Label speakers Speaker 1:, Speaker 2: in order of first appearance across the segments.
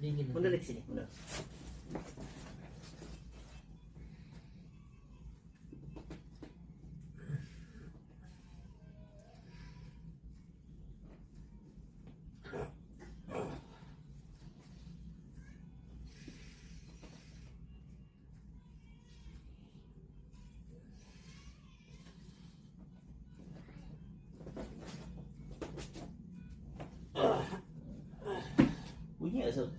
Speaker 1: Dingin.
Speaker 2: Mundur ke sini, mundur. Bunyi nggak sob?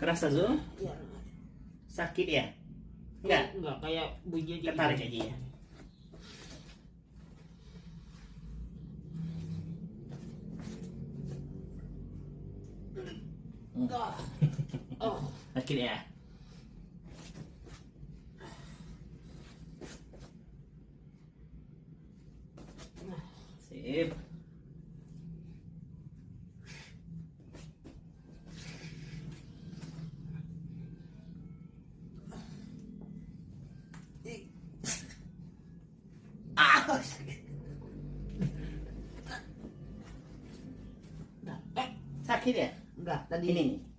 Speaker 2: Kerasa Zul?
Speaker 1: Ya.
Speaker 2: Sakit ya? Enggak?
Speaker 1: Enggak, kayak bunyi aja.
Speaker 2: Ketarik aja ya. Sakit ya? Sip. Sakit ya?
Speaker 1: Enggak, tadi
Speaker 2: Ini nih.